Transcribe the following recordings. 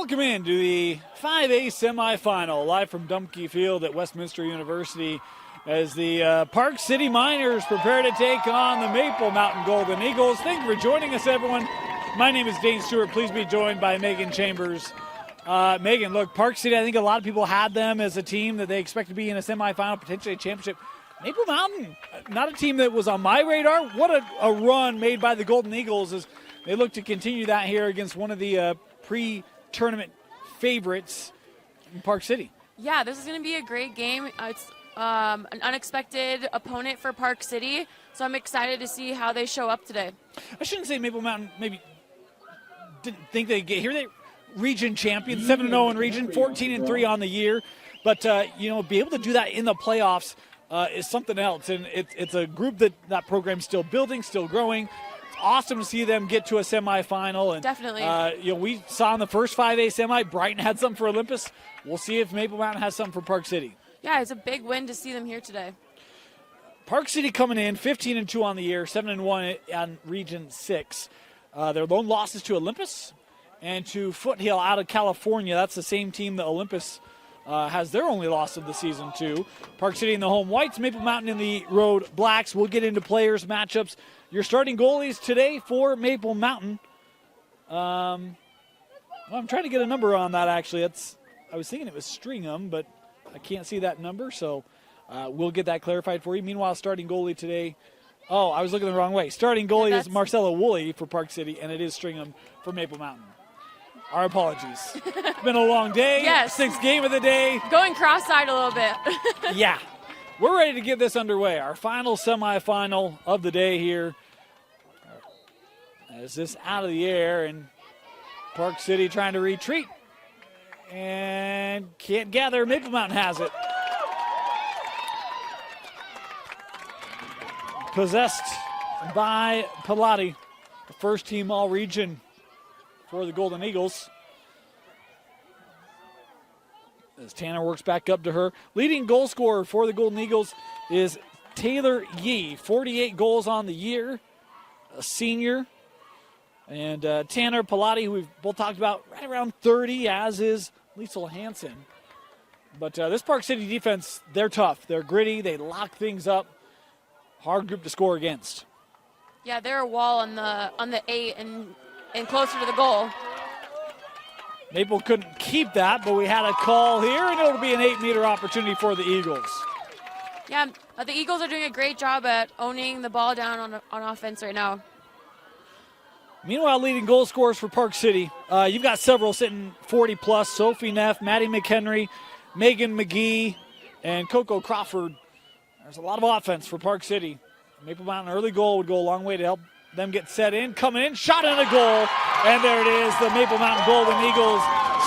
Welcome in to the 5A semifinal, live from Dumpke Field at Westminster University as the Park City Miners prepare to take on the Maple Mountain Golden Eagles. Thank you for joining us, everyone. My name is Dane Stewart. Please be joined by Megan Chambers. Megan, look, Park City, I think a lot of people had them as a team that they expect to be in a semifinal, potentially a championship. Maple Mountain, not a team that was on my radar. What a run made by the Golden Eagles as they look to continue that here against one of the pre-tournament favorites in Park City. Yeah, this is going to be a great game. It's an unexpected opponent for Park City, so I'm excited to see how they show up today. I shouldn't say Maple Mountain maybe didn't think they'd get here. They region champions, 7-0 in region, 14-3 on the year. But, be able to do that in the playoffs is something else. And it's a group that program's still building, still growing. It's awesome to see them get to a semifinal. And, definitely. We saw in the first 5A semi, Brighton had something for Olympus. We'll see if Maple Mountain has something for Park City. Yeah, it's a big win to see them here today. Park City coming in 15-2 on the year, 7-1 on Region 6. Their lone losses to Olympus and to Foothill out of California. That's the same team that Olympus has their only loss of the season to. Park City in the home whites, Maple Mountain in the road blacks. We'll get into players, matchups. Your starting goalies today for Maple Mountain. I'm trying to get a number on that, actually. I was thinking it was Stringham, but I can't see that number, so we'll get that clarified for you. Meanwhile, starting goalie today. Oh, I was looking the wrong way. Starting goalie is Marcella Woolley for Park City, and it is Stringham for Maple Mountain. Our apologies. It's been a long day. Yes. Sixth game of the day. Going cross-eyed a little bit. Yeah. We're ready to get this underway. Our final semifinal of the day here. As this out of the air, and Park City trying to retreat. And can't gather. Maple Mountain has it. Possessed by Pilati, the first team all-region for the Golden Eagles. As Tanner works back up to her. Leading goal scorer for the Golden Eagles is Taylor Yee, 48 goals on the year, a senior. And Tanner Pilati, who we've both talked about, right around 30, as is Liesel Hansen. But this Park City defense, they're tough. They're gritty. They lock things up. Hard group to score against. Yeah, they're a wall on the 8 and closer to the goal. Maple couldn't keep that, but we had a call here, and it'll be an 8-meter opportunity for the Eagles. Yeah, the Eagles are doing a great job at owning the ball down on offense right now. Meanwhile, leading goal scorers for Park City, you've got several sitting 40-plus. Sophie Neff, Maddie McHenry, Megan McGee, and Coco Crawford. There's a lot of offense for Park City. Maple Mountain early goal would go a long way to help them get set in. Coming in, shot in a goal. And there it is, the Maple Mountain Golden Eagles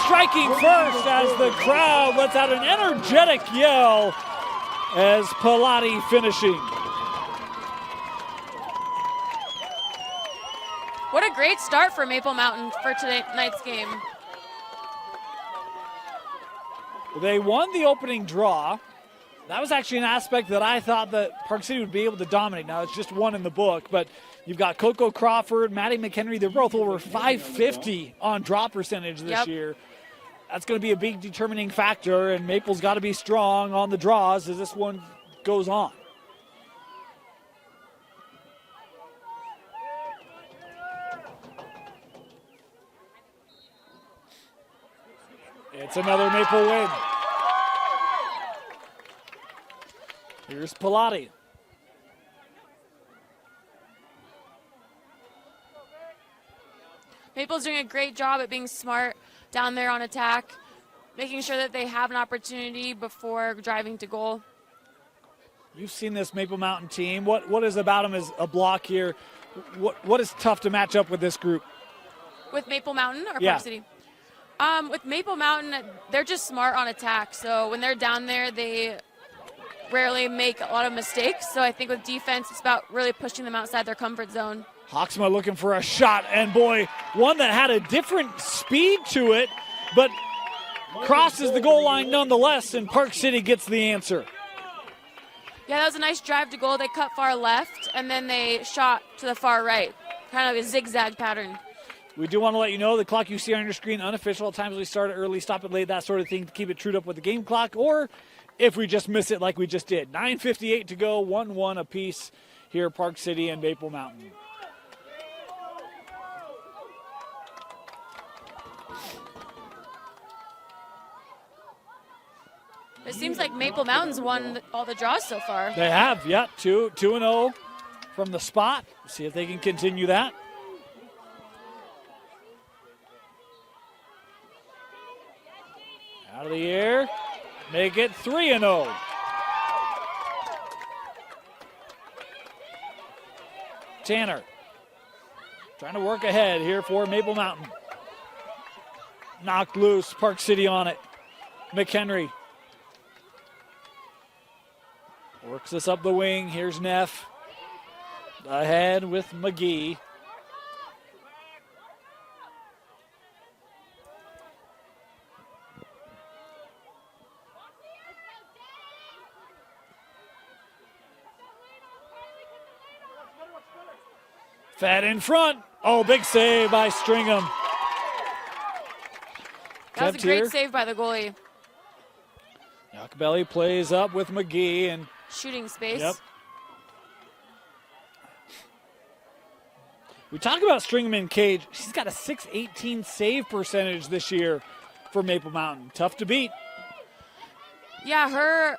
striking first as the crowd lets out an energetic yell as Pilati finishing. What a great start for Maple Mountain for tonight's game. They won the opening draw. That was actually an aspect that I thought that Park City would be able to dominate. Now, it's just one in the book, but you've got Coco Crawford, Maddie McHenry. They're both over 550 on draw percentage this year. That's going to be a big determining factor, and Maple's got to be strong on the draws as this one goes on. It's another Maple win. Here's Pilati. Maple's doing a great job at being smart down there on attack, making sure that they have an opportunity before driving to goal. You've seen this Maple Mountain team. What is about them is a block here? What is tough to match up with this group? With Maple Mountain or Park City? With Maple Mountain, they're just smart on attack. So when they're down there, they rarely make a lot of mistakes. So I think with defense, it's about really pushing them outside their comfort zone. Hawksma looking for a shot, and boy, one that had a different speed to it, but crosses the goal line nonetheless, and Park City gets the answer. Yeah, that was a nice drive to goal. They cut far left, and then they shot to the far right. Kind of a zigzag pattern. We do want to let you know the clock you see on your screen, unofficial. At times we start early, stop it late, that sort of thing to keep it trued up with the game clock, or if we just miss it like we just did. 9:58 to go, 1-1 apiece here at Park City and Maple Mountain. It seems like Maple Mountain's won all the draws so far. They have, yeah, 2-0 from the spot. See if they can continue that. Out of the air, make it 3-0. Tanner trying to work ahead here for Maple Mountain. Knocked loose, Park City on it. McHenry works this up the wing. Here's Neff ahead with McGee. Fed in front. Oh, big save by Stringham. That was a great save by the goalie. Yakabelli plays up with McGee and shooting space. Yep. We talk about Stringham in cage. She's got a .618 save percentage this year for Maple Mountain. Tough to beat. Yeah,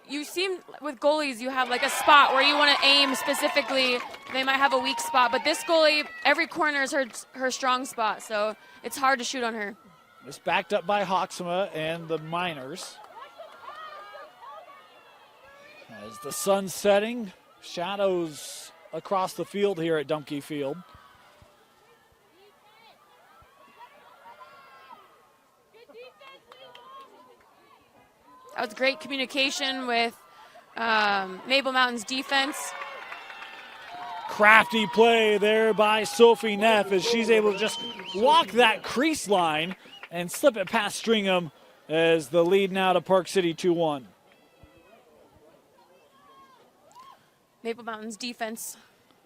you seem with goalies you have like a spot where you want to aim specifically. They might have a weak spot, but this goalie, every corner is her strong spot, so it's hard to shoot on her. It's backed up by Hoxma and the Miners. As the sun's setting, shadows across the field here at Dumpke Field. That was great communication with Maple Mountain's defense. Crafty play there by Sophie Neff as she's able to just walk that crease line and slip it past Stringham as the lead now to Park City 2-1. Maple Mountain's defense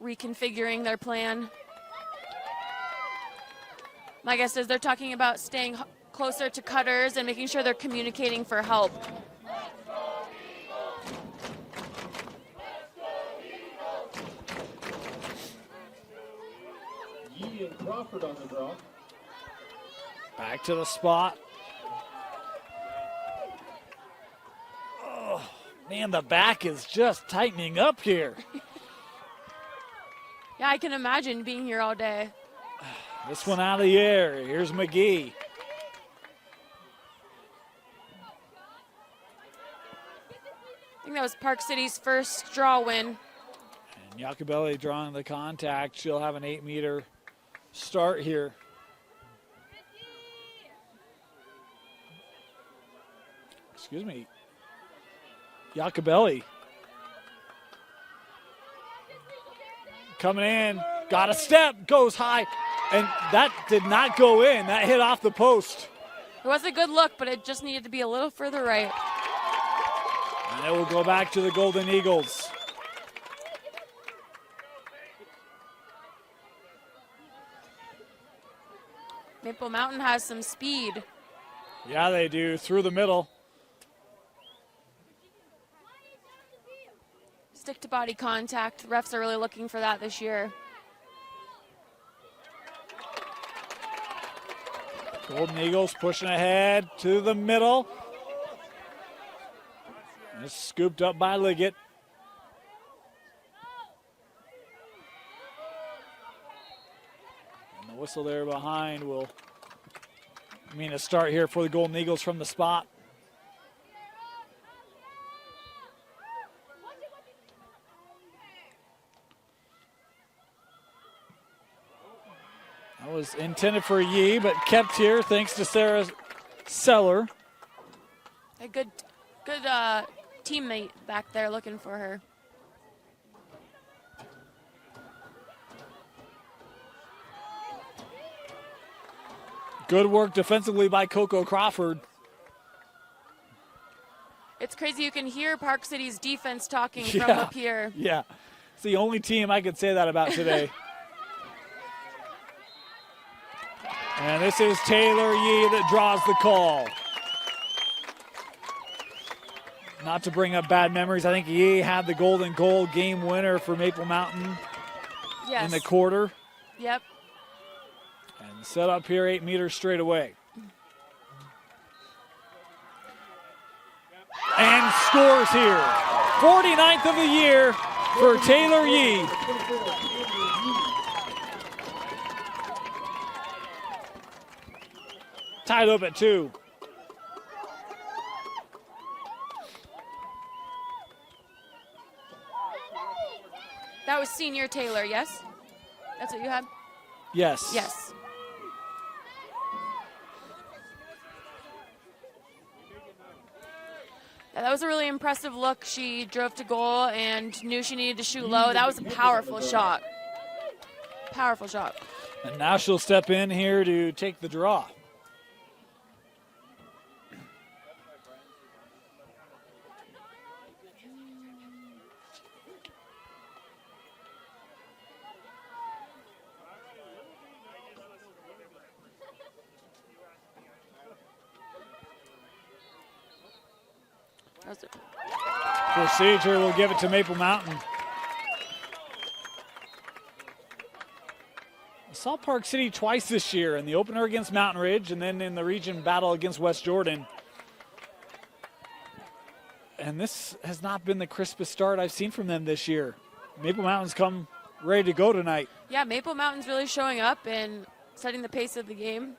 reconfiguring their plan. My guess is they're talking about staying closer to cutters and making sure they're communicating for help. Yee and Crawford on the draw. Back to the spot. Oh, man, the back is just tightening up here. Yeah, I can imagine being here all day. This one out of the air. Here's McGee. I think that was Park City's first draw win. And Yakabelli drawing the contact. She'll have an 8-meter start here. Excuse me. Yakabelli. Coming in, got a step, goes high, and that did not go in. That hit off the post. It was a good look, but it just needed to be a little further right. And it will go back to the Golden Eagles. Maple Mountain has some speed. Yeah, they do, through the middle. Stick to body contact. Refs are really looking for that this year. Golden Eagles pushing ahead to the middle. It's scooped up by Liggett. And the whistle there behind will mean a start here for the Golden Eagles from the spot. That was intended for Yee, but kept here thanks to Sarah Seller. A good teammate back there looking for her. Good work defensively by Coco Crawford. It's crazy. You can hear Park City's defense talking from up here. Yeah, it's the only team I could say that about today. And this is Taylor Yee that draws the call. Not to bring up bad memories, I think Yee had the golden goal game winner for Maple Mountain in the quarter. Yep. And set up here 8 meters straight away. And scores here. 49th of the year for Taylor Yee. Tied up at 2. That was senior Taylor, yes? That's what you had? Yes. Yes. Yeah, that was a really impressive look. She drove to goal and knew she needed to shoot low. That was a powerful shot. Powerful shot. And now she'll step in here to take the draw. Procedure will give it to Maple Mountain. I saw Park City twice this year, in the opener against Mountain Ridge and then in the region battle against West Jordan. And this has not been the crispest start I've seen from them this year. Maple Mountain's come ready to go tonight. Yeah, Maple Mountain's really showing up and setting the pace of the game.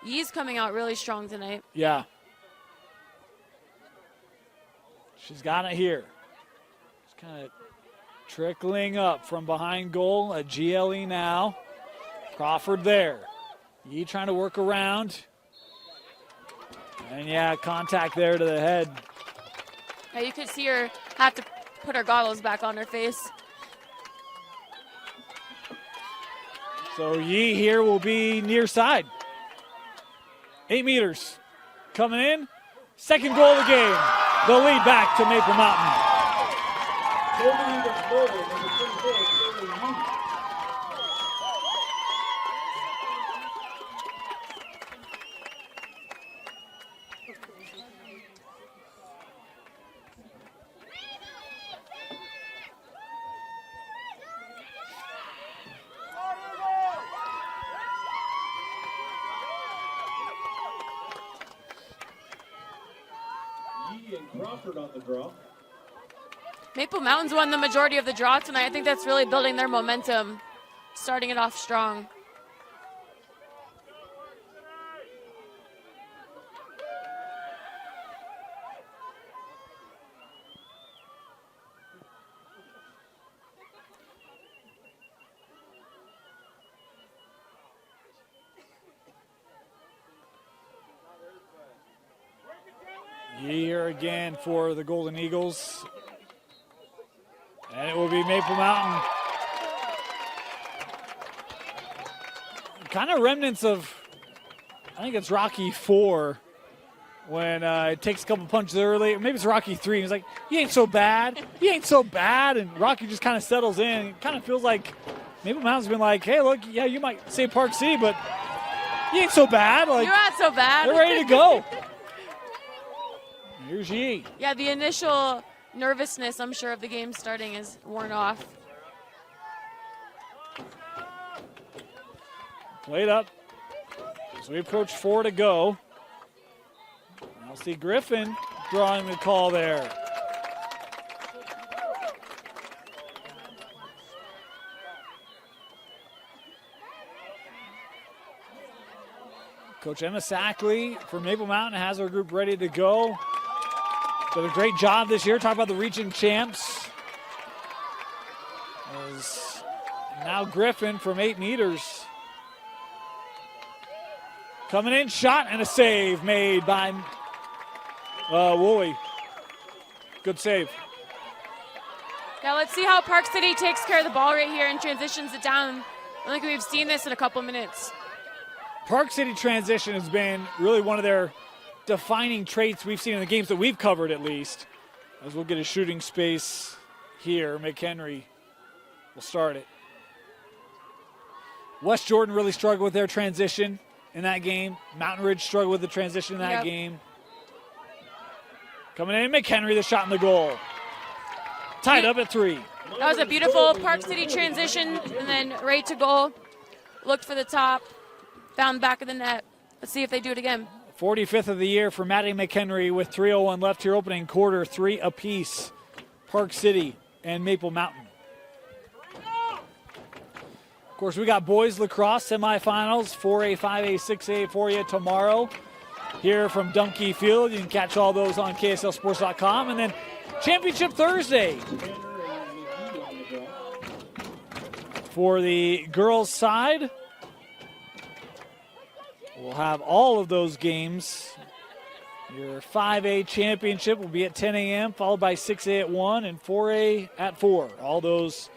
Yee's coming out really strong tonight. Yeah. She's got it here. Just kind of trickling up from behind goal at GLE now. Crawford there. Yee trying to work around. And yeah, contact there to the head. Yeah, you could see her have to put her goggles back on her face. So Yee here will be near side. 8 meters. Coming in. Second goal of the game. The lead back to Maple Mountain. Crawford on the draw. Maple Mountain's won the majority of the draw tonight. I think that's really building their momentum, starting it off strong. Here again for the Golden Eagles. And it will be Maple Mountain. Kind of remnants of, I think it's Rocky 4 when it takes a couple punches early. Or maybe it's Rocky 3. He's like, he ain't so bad. He ain't so bad. And Rocky just kind of settles in. It kind of feels like Maple Mountain's been like, hey, look, yeah, you might say Park City, but he ain't so bad. Like, You're not so bad. They're ready to go. Here's Yee. Yeah, the initial nervousness, I'm sure, of the game starting is worn off. Played up. As we approach 4 to go. I'll see Griffin drawing the call there. Coach Emma Sackley for Maple Mountain has her group ready to go. Did a great job this year. Talk about the region champs. As now Griffin from 8 meters. Coming in, shot and a save made by Woolley. Good save. Now let's see how Park City takes care of the ball right here and transitions it down. I don't think we've seen this in a couple minutes. Park City transition has been really one of their defining traits we've seen in the games that we've covered, at least. As we'll get a shooting space here. McHenry will start it. West Jordan really struggled with their transition in that game. Mountain Ridge struggled with the transition in that game. Coming in, McHenry, the shot in the goal. Tied up at 3. That was a beautiful Park City transition, and then right to goal. Looked for the top, found the back of the net. Let's see if they do it again. 45th of the year for Maddie McHenry with 3:01 left here opening quarter, 3 apiece. Park City and Maple Mountain. Of course, we got boys lacrosse semifinals, 4A, 5A, 6A for you tomorrow here from Dunkey Field. You can catch all those on KSLSports.com. And then Championship Thursday for the girls' side. We'll have all of those games. Your 5A championship will be at 10 a.m., followed by 6A at 1 and 4A at 4. All those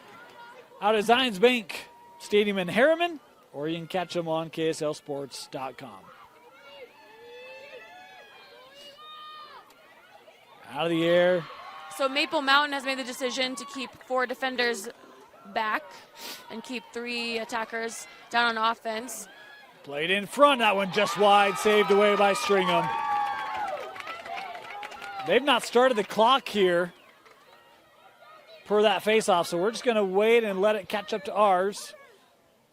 out at Zions Bank Stadium in Harriman, or you can catch them on KSLSports.com. Out of the air. So Maple Mountain has made the decision to keep 4 defenders back and keep 3 attackers down on offense. Played in front, that one just wide, saved away by Stringham. They've not started the clock here per that faceoff, so we're just going to wait and let it catch up to ours.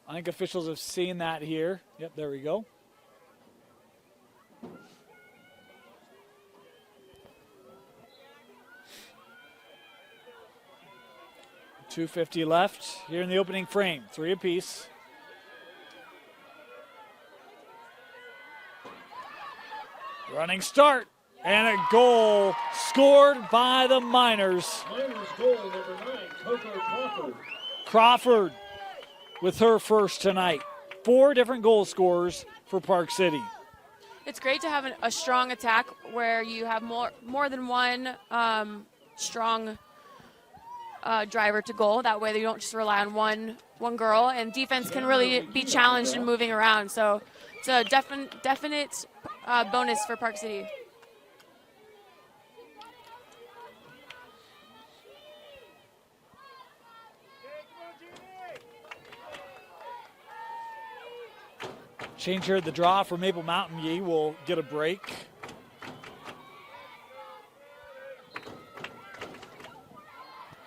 I think officials have seen that here. Yep, there we go. .250 left here in the opening frame. 3 apiece. Running start. And a goal scored by the Miners. Miners goal number 9, Coco Crawford. Crawford with her first tonight. 4 different goal scorers for Park City. It's great to have a strong attack where you have more than one strong driver to goal. That way you don't just rely on one girl, and defense can really be challenged in moving around. So it's a definite bonus for Park City. Change here at the draw for Maple Mountain. Yee will get a break.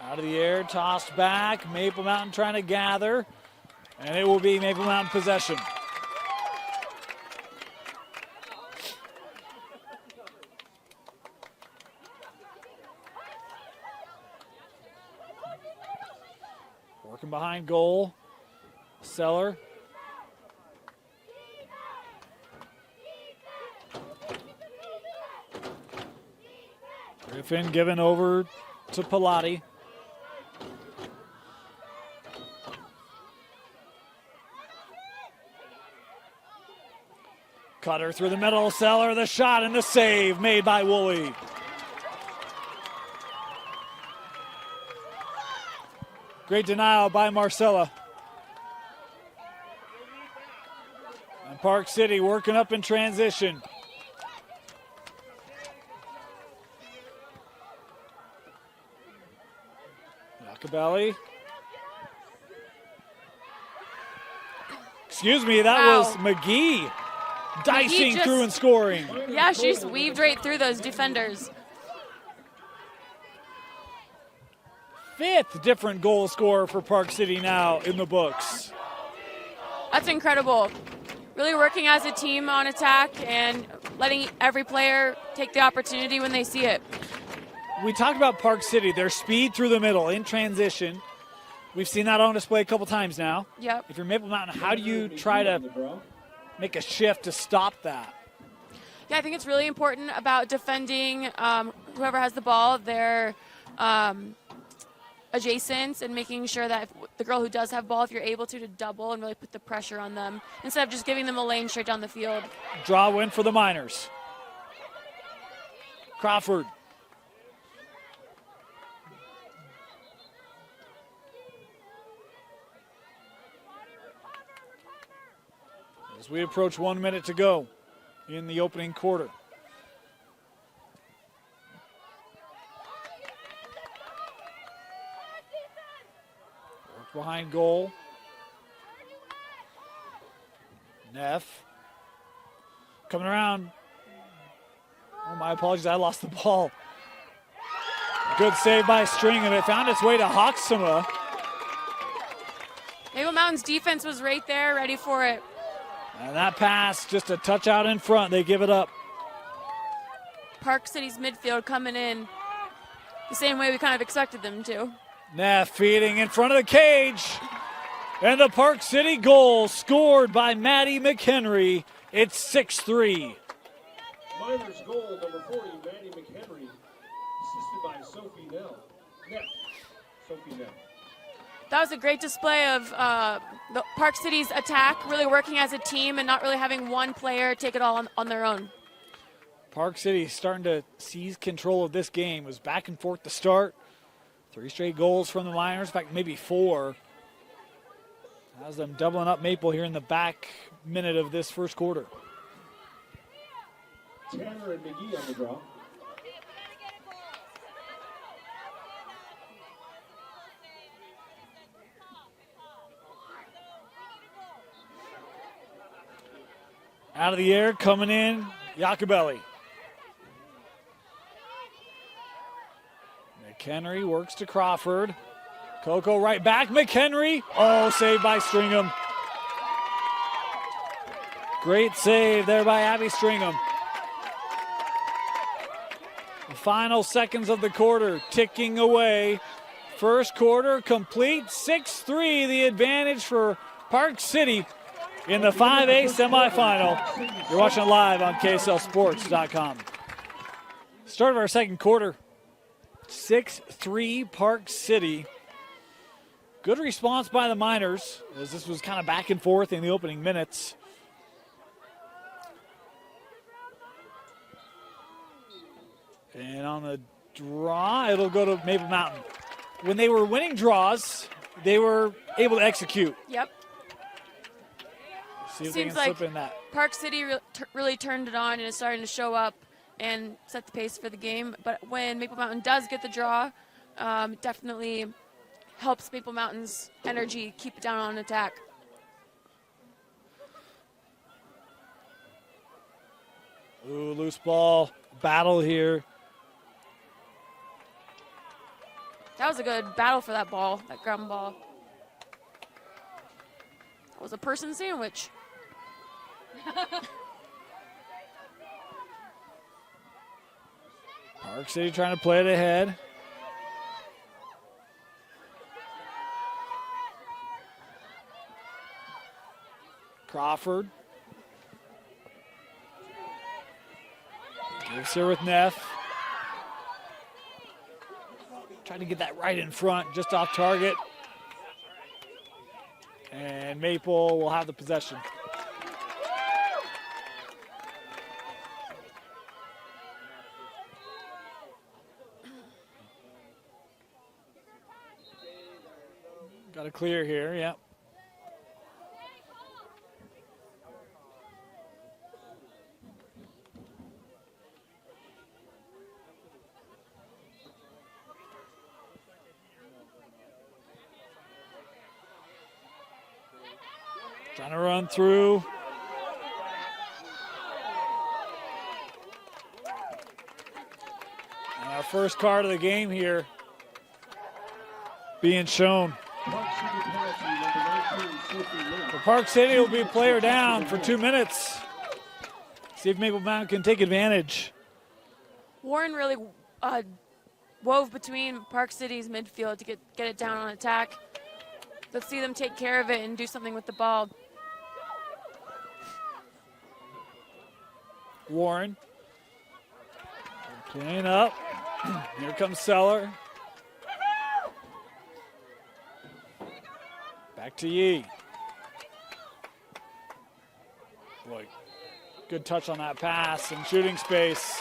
Out of the air, tossed back. Maple Mountain trying to gather. And it will be Maple Mountain possession. Working behind goal. Seller. Griffin given over to Pilati. Cutter through the middle, Seller, the shot and the save made by Woolley. Great denial by Marcella. And Park City working up in transition. Cabelli. Excuse me, that was McGee dicing through and scoring. Yeah, she's weaved right through those defenders. 5th different goal scorer for Park City now in the books. That's incredible. Really working as a team on attack and letting every player take the opportunity when they see it. We talked about Park City, their speed through the middle in transition. We've seen that on display a couple times now. Yep. If you're Maple Mountain, how do you try to make a shift to stop that? Yeah, I think it's really important about defending whoever has the ball, their adjacents, and making sure that if the girl who does have ball, if you're able to double and really put the pressure on them instead of just giving them a lane straight down the field. Draw win for the Miners. Crawford. As we approach 1 minute to go in the opening quarter. Work behind goal. Neff coming around. Oh, my apologies, I lost the ball. Good save by Stringham. It found its way to Hoxema. Maple Mountain's defense was right there, ready for it. And that pass, just a touch out in front. They give it up. Park City's midfield coming in the same way we kind of expected them to. Neff feeding in front of the cage. And the Park City goal scored by Maddie McHenry. It's 6-3. Miners goal, number 40, Maddie McHenry, assisted by Sophie Nell. Sophie Nell. That was a great display of the Park City's attack, really working as a team and not really having one player take it all on their own. Park City starting to seize control of this game. It was back and forth to start. 3 straight goals from the Miners, in fact, maybe 4. Has them doubling up Maple here in the back minute of this first quarter. Tanner and McGee on the draw. Out of the air, coming in, Iacobelli. McHenry works to Crawford. Coco right back, McHenry. Oh, saved by Stringham. Great save there by Abby Stringham. The final seconds of the quarter ticking away. First quarter complete, 6-3, the advantage for Park City in the 5A semifinal. You're watching it live on KSLSports.com. Start of our second quarter, 6-3 Park City. Good response by the Miners, as this was kind of back and forth in the opening minutes. And on the draw, it'll go to Maple Mountain. When they were winning draws, they were able to execute. Yep. See if Seems they can like slip in that. Park City really turned it on and is starting to show up and set the pace for the game. But when Maple Mountain does get the draw, it definitely helps Maple Mountain's energy keep it down on attack. Ooh, loose ball battle here. That was a good battle for that ball, that ground ball. That was a person sandwich. Park City trying to play it ahead. Crawford. Gives her with Neff. Trying to get that right in front, just off target. And Maple will have the possession. Got a clear here, yeah. Trying to run through. And our first card of the game here being shown. Park City penalty, number 19, Sophie Lynn. For Park City, will be player down for 2 minutes. See if Maple Mountain can take advantage. Warren really wove between Park City's midfield to get it down on attack. Let's see them take care of it and do something with the ball. Warren. Playing up. Here comes Seller. Back to Yee. Boy, good touch on that pass and shooting space.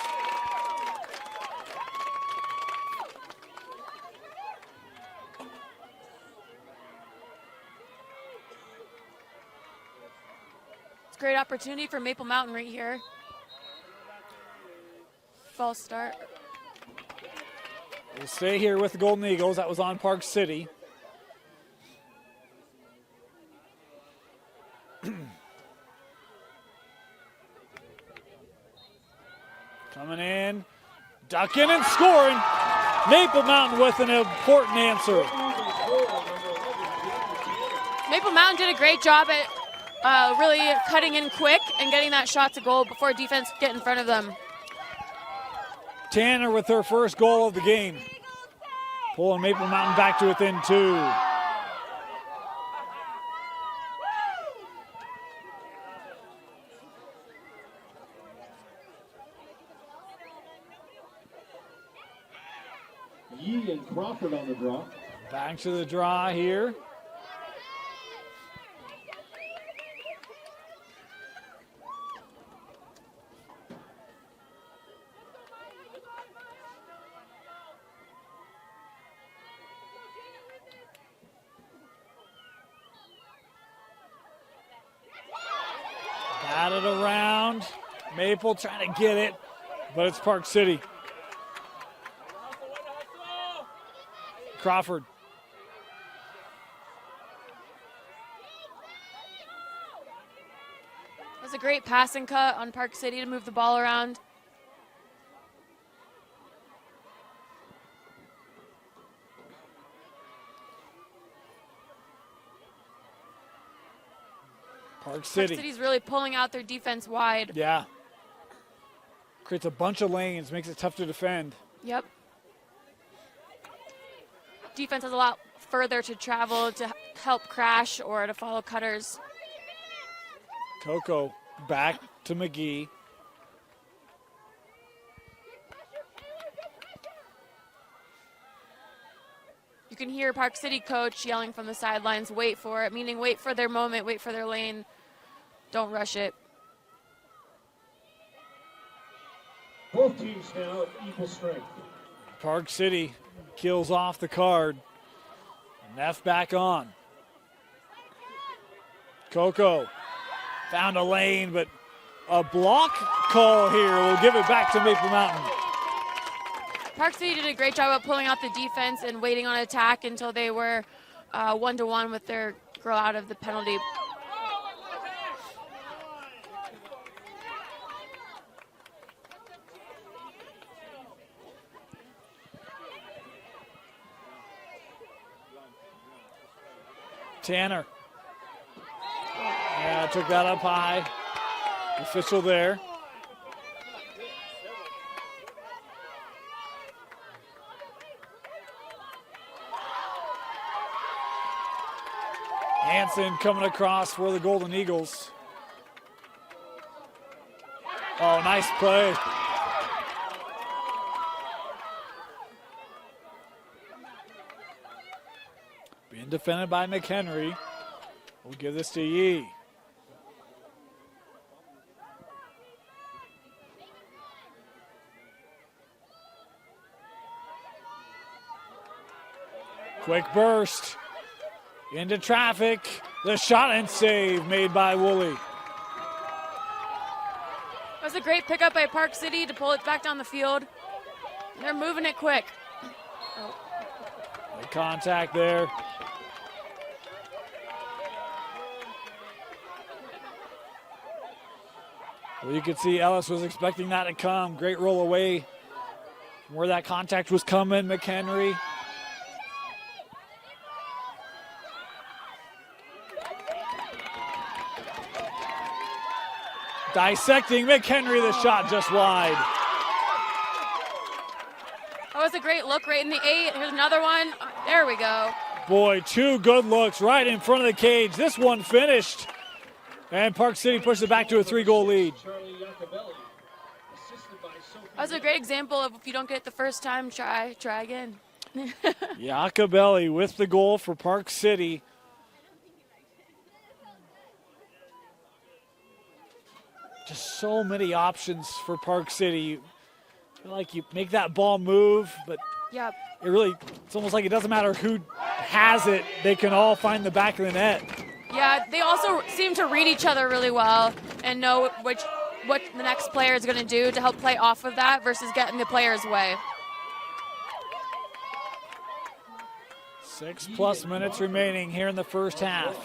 It's a great opportunity for Maple Mountain right here. False start. We'll stay here with the Golden Eagles. That was on Park City. Coming in, ducking and scoring. Maple Mountain with an important answer. Maple Mountain did a great job at really cutting in quick and getting that shot to goal before defense could get in front of them. Tanner with her first goal of the game. Pulling Maple Mountain back to within 2. Yee and Crawford on the draw. Back to the draw here. Batted around. Maple trying to get it, but it's Park City. Crawford. That was a great passing cut on Park City to move the ball around. Park City. Park City's really pulling out their defense wide. Yeah. Creates a bunch of lanes, makes it tough to defend. Yep. Defense has a lot further to travel to help crash or to follow cutters. Coco back to McGee. You can hear Park City coach yelling from the sidelines, wait for it, meaning wait for their moment, wait for their lane. Don't rush it. Both teams now at equal strength. Park City kills off the card. Neff back on. Coco found a lane, but a block call here will give it back to Maple Mountain. Park City did a great job of pulling out the defense and waiting on attack until they were 1-1 with their girl out of the penalty. Tanner. Yeah, took that up high. Official there. Hanson coming across for the Golden Eagles. Oh, nice play. Being defended by McHenry. We'll give this to Yee. Quick burst. Into traffic. The shot and save made by Woolley. That was a great pickup by Park City to pull it back down the field. They're moving it quick. Good contact there. Well, you could see Ellis was expecting that to come. Great roll away from where that contact was coming. McHenry. Dissecting McHenry, the shot just wide. That was a great look right in the 8. Here's another one. There we go. Boy, 2 good looks right in front of the cage. This one finished. And Park City pushed it back to a 3-goal lead. That was a great example of if you don't get it the first time, try again. Iacobelli with the goal for Park City. Just so many options for Park City. You feel like you make that ball move, but Yep. it's almost like it doesn't matter who has it. They can all find the back of the net. Yeah, they also seem to read each other really well and know what the next player is going to do to help play off of that versus getting the player's way. 6+ minutes remaining here in the first half.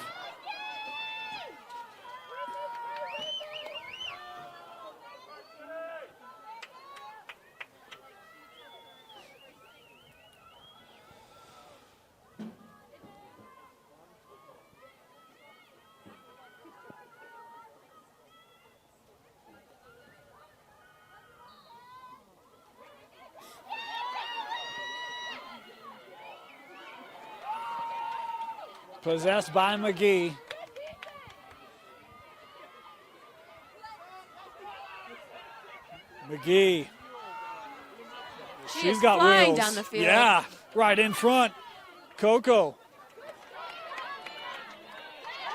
Possessed by McGee. McGee. She's got flying wheels. down the field. Yeah, right in front. Coco.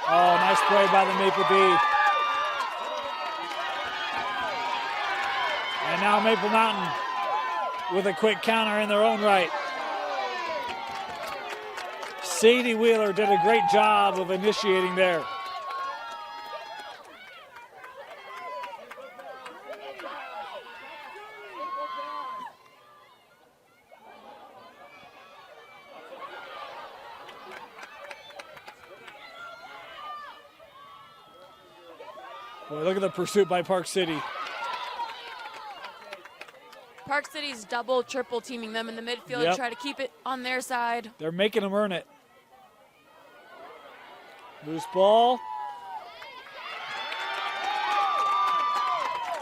Oh, nice play by the Maple Bee. And now Maple Mountain with a quick counter in their own right. Sadie Wheeler did a great job of initiating there. Boy, look at the pursuit by Park City. Park City's double, triple teaming them in the midfield Yep. to try to keep it on their side. They're making them earn it. Loose ball.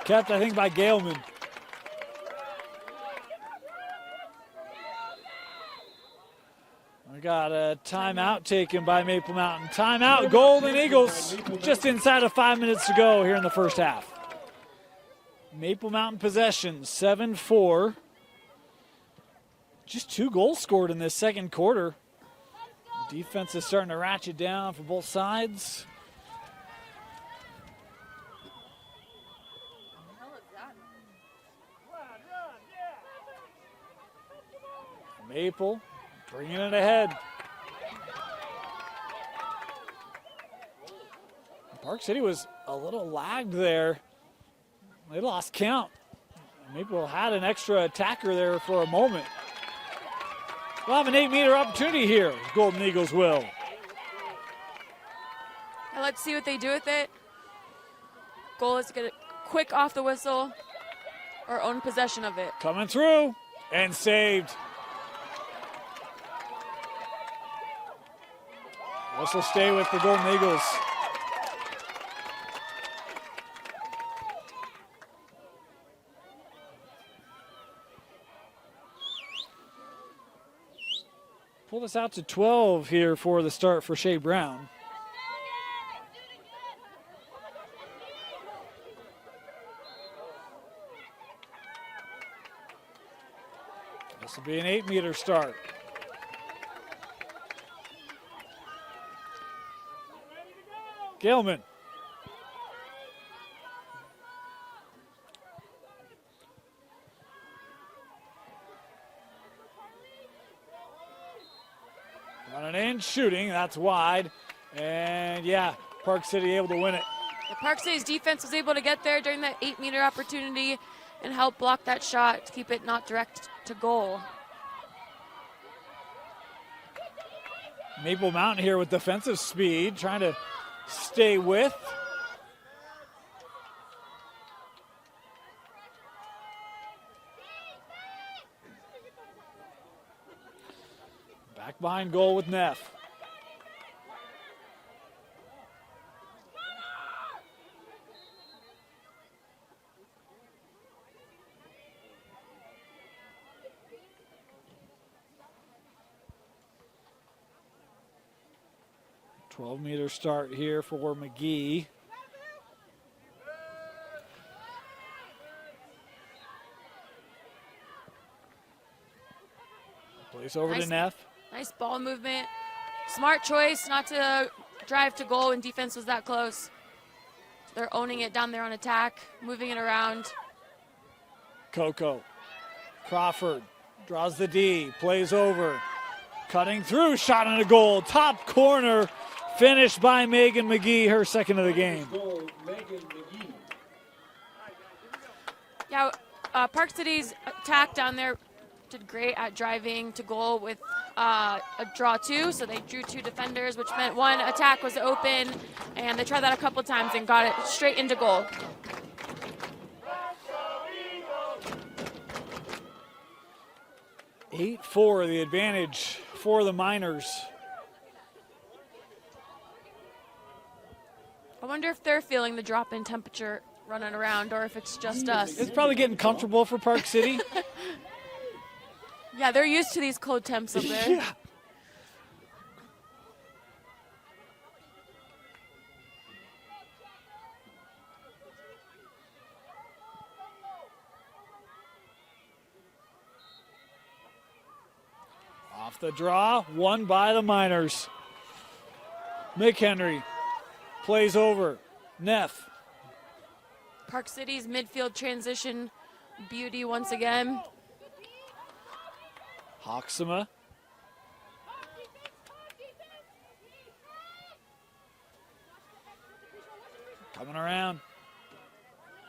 Kept, I think, by Galeman. We got a timeout taken by Maple Mountain. Timeout, Golden Eagles. Just inside of 5 minutes to go here in the first half. Maple Mountain possession, 7-4. Just 2 goals scored in this second quarter. Defense is starting to ratchet down for both sides. Maple bringing it ahead. Park City was a little lagged there. They lost count. Maple had an extra attacker there for a moment. We'll have an 8-meter opportunity here. Golden Eagles will. And let's see what they do with it. Goal is to get it quick off the whistle or own possession of it. Coming through and saved. This will stay with the Golden Eagles. Pull this out to 12 here for the start for Shea Brown. This will be an 8-meter start. Gilman. Running in, shooting, that's wide. And yeah, Park City able to win it. The Park City's defense was able to get there during that 8-meter opportunity and help block that shot to keep it not direct to goal. Maple Mountain here with defensive speed, trying to stay with. Back behind goal with Neff. Meter start here for McGee. Place over to Neff. Nice ball movement. Smart choice not to drive to goal when defense was that close. They're owning it down there on attack, moving it around. Coco. Crawford draws the D, plays over. Cutting through, shot on a goal. Top corner. Finished by Megan McGee, her second of the game. Yeah, Park City's attack down there did great at driving to goal with a draw 2. So they drew 2 defenders, which meant one attack was open, and they tried that a couple times and got it straight into goal. (8-4) the advantage for the Miners. I wonder if they're feeling the drop in temperature running around or if it's just us. It's probably getting comfortable for Park City. Yeah, they're used to these cold temps up there. Yeah. Off the draw, won by the Miners. McHenry plays over. Neff. Park City's midfield transition beauty once again. Hoxema. Coming around.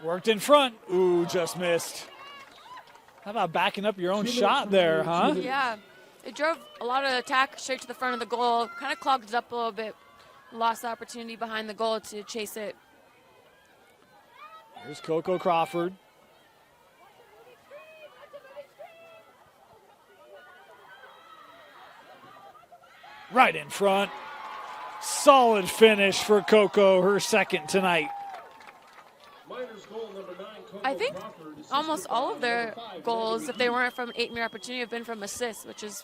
Worked in front. Ooh, just missed. How about backing up your own shot there, huh? Yeah, it drove a lot of attack straight to the front of the goal. Kind of clogged it up a little bit. Lost the opportunity behind the goal to chase it. Here's Coco Crawford. Right in front. Solid finish for Coco, her second tonight. Miners goal number 9, Coco I think Crawford, assisted almost all of by their number 5, goals, Natalie if they weren't from 8-meter opportunity, have been from assists, which is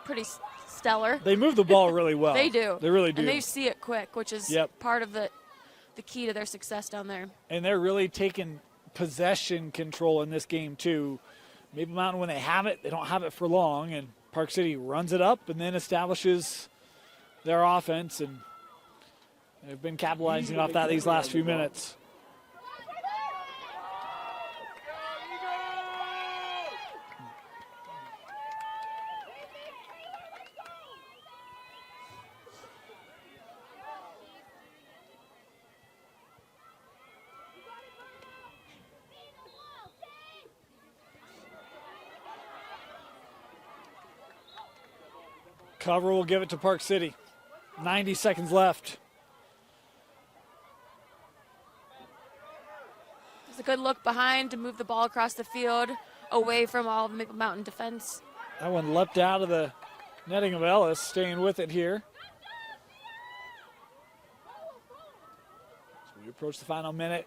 pretty stellar. They move the ball really well. They do. They really do. And they see it quick, which is part of the key to their success down there. And they're really taking possession control in this game, too. Maple Mountain, when they have it, they don't have it for long, and Park City runs it up and then establishes their offense, and they've been capitalizing off that these last few minutes. Cover will give it to Park City. 90 seconds left. It's a good look behind to move the ball across the field, away from all of Maple Mountain defense. That one leapt out of the netting of Ellis, staying with it here. So we approach the final minute.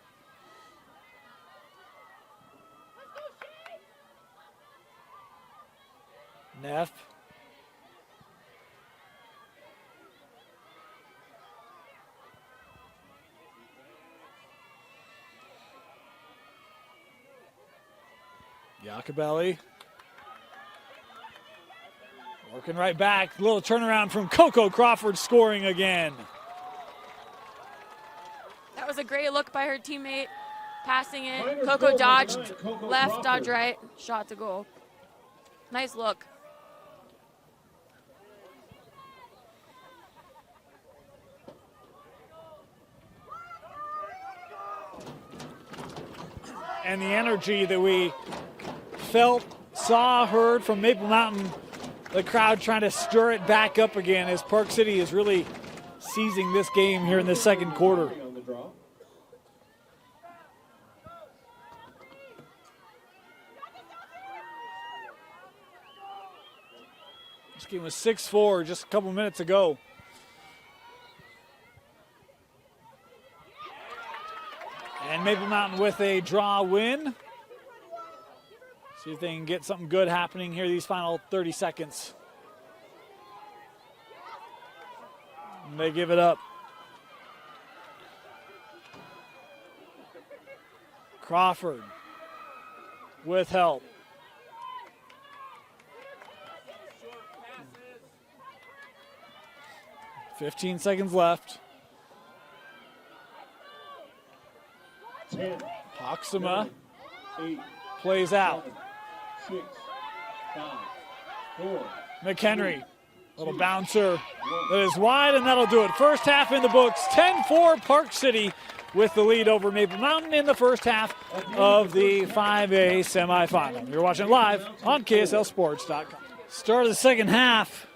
Neff. Iacobelli. Working right back. Little turnaround from Coco Crawford, scoring again. That was a great look by her teammate, passing it. Miners Coco goal dodged number 9, Coco left, Crawford. dodged right, shot to goal. Nice look. And the energy that we felt, saw, heard from Maple Mountain, the crowd trying to stir it back up again as Park City is really seizing this game here in the second quarter. on the draw. This game was 6-4 just a couple minutes ago. And Maple Mountain with a draw win. See if they can get something good happening here these final 30 seconds. And they give it up. Crawford with help. $15 seconds left. 10, Hoxema 8, plays out. 6, 5, 4, McHenry, little bouncer that is wide, and that'll do it. First half in the books, 10-4 Park City with the lead over Maple Mountain in the first half of the 5A semifinal. You're watching live on KSLSports.com. Start of the second half,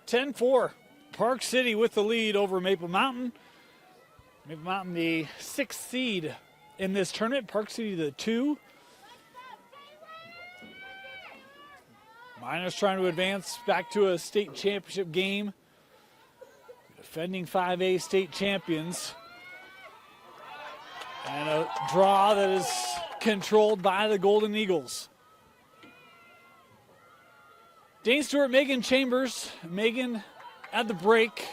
10-4 Park City with the lead over Maple Mountain. Maple Mountain the 6th seed in this tournament, Park City the 2. Miners trying to advance back to a state championship game. Defending 5A state champions. And a draw that is controlled by the Golden Eagles. Dane Stewart, Megan Chambers. Megan at the break.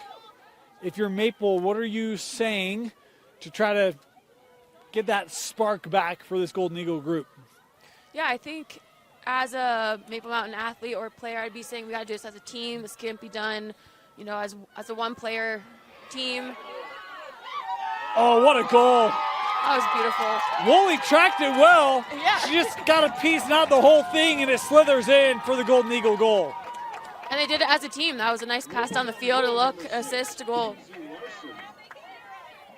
If you're Maple, what are you saying to try to get that spark back for this Golden Eagle group? Yeah, I think as a Maple Mountain athlete or player, I'd be saying we got to do this as a team. This can't be done, as a one-player team. Oh, what a goal. That was beautiful. Woolley tracked it well. Yeah. She just got a piece, not the whole thing, and it slithers in for the Golden Eagle goal. And they did it as a team. That was a nice pass down the field, a look, assist, goal.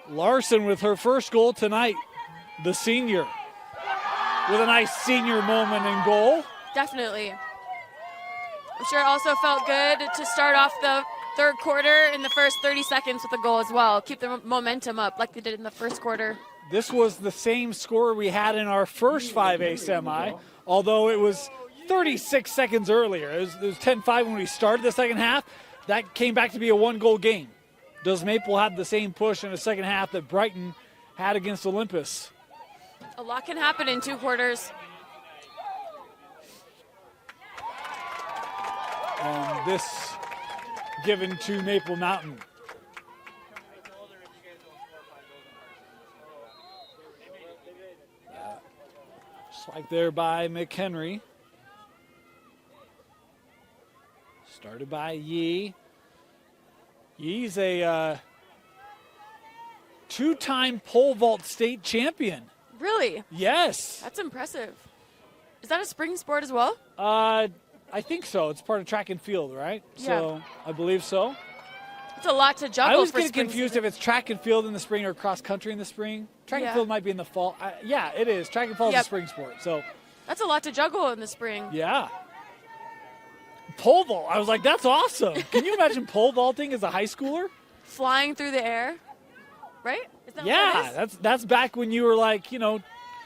Larson with her first goal tonight, the senior, with a nice senior moment in goal. Definitely. I'm sure it also felt good to start off the third quarter in the first 30 seconds with a goal as well. Keep the momentum up like they did in the first quarter. This was the same score we had in our first 5A semi, although it was 36 seconds earlier. It was 10-5 when we started the second half. That came back to be a one-goal game. Does Maple have the same push in the second half that Brighton had against Olympus? A lot can happen in 2 quarters. And this given to Maple Mountain. Like there by McHenry. Started by Yee. Yee's a 2-time pole vault state champion. Really? Yes. That's impressive. Is that a spring sport as well? I think so. It's part of track and field, right? Yeah. So I believe so. It's a lot to juggle. I always for get spring confused season. if it's track and field in the spring or cross country in the spring. Track and Yeah. field might be in the fall. Yeah, it is. Track and field is Yep. a spring sport. So That's a lot to juggle in the spring. yeah. Pole vault. I was like, that's awesome. Can you imagine pole vaulting as a high schooler? Flying through the air, right? Is that what Yeah, that is? that's back when you were like,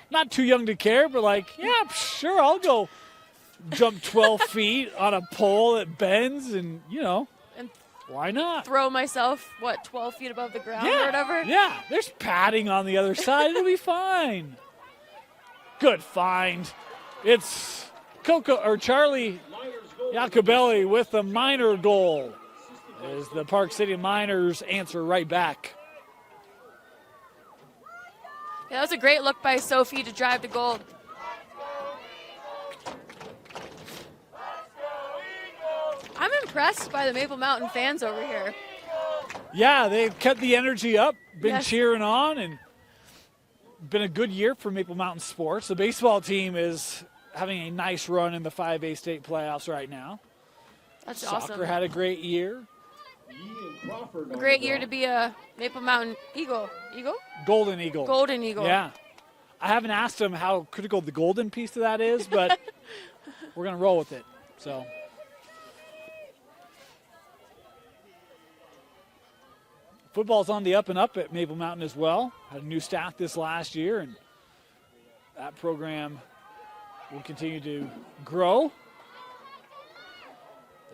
not too young to care, but like, yeah, sure, I'll go jump 12 feet on a pole that bends and, And why not? throw myself, 12 feet above the ground or Yeah, whatever? yeah, there's padding on the other side. It'll be fine. Good find. It's Charlie Iacobelli with the minor goal as the Park City Miners answer right back. Yeah, that was a great look by Sophie to drive to goal. I'm impressed by the Maple Mountain fans over here. Yeah, they've kept the energy up, been Yes. cheering on, and been a good year for Maple Mountain sports. The baseball team is having a nice run in the 5A state playoffs right now. That's Soccer awesome. had a great year. A great year to be a Maple Mountain Eagle. Eagle? Golden Eagle. Golden Eagle. Yeah. I haven't asked him how critical the golden piece of that is, but we're going to roll with it. So, football's on the up and up at Maple Mountain as well. Had a new staff this last year, and that program will continue to grow.